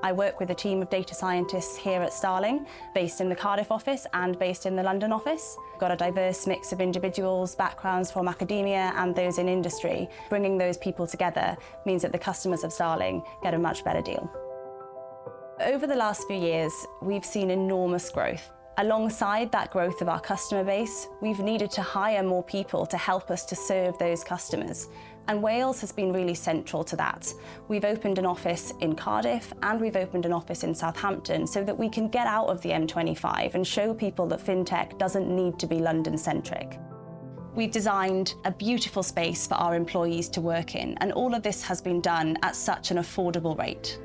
I work with a team of data scientists here at Starling, based in the Cardiff office and based in the London office. We've got a diverse mix of individuals, backgrounds from academia and those in industry. Bringing those people together means that the customers of Starling get a much better deal. Over the last few years, we've seen enormous growth. Alongside that growth of our customer base, we've needed to hire more people to help us to serve those customers. And Wales has been really central to that. We've opened an office in Cardiff and we've opened an office in Southampton so that we can get out of the M25 and show people that fintech doesn't need to be London-centric. We've designed a beautiful space for our employees to work in, and all of this has been done at such an affordable rate.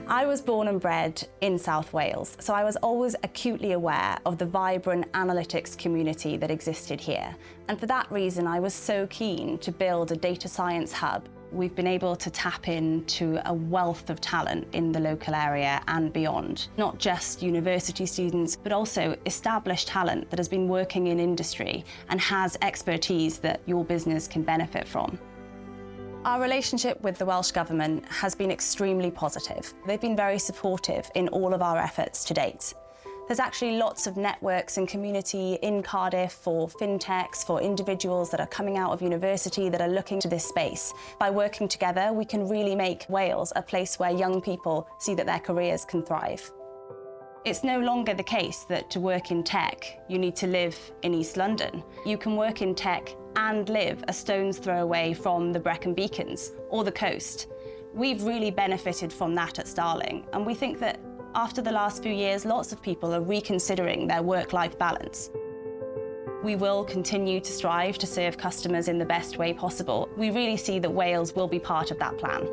I was born and bred in South Wales, so I was always acutely aware of the vibrant analytics community that existed here. And for that reason, I was so keen to build a data science hub. We've been able to tap into a wealth of talent in the local area and beyond. Not just university students, but also established talent that has been working in industry and has expertise that your business can benefit from. Our relationship with the Welsh Government has been extremely positive. They've been very supportive in all of our efforts to date. There's actually lots of networks and community in Cardiff for fintechs, for individuals that are coming out of university that are looking to this space. By working together, we can really make Wales a place where young people see that their careers can thrive. It's no longer the case that to work in tech, you need to live in East London. You can work in tech and live a stone's throw away from the Brecon Beacons or the coast. We've really benefited from that at Starling, and we think that after the last few years, lots of people are reconsidering their work-life balance. We will continue to strive to serve customers in the best way possible. We really see that Wales will be part of that plan.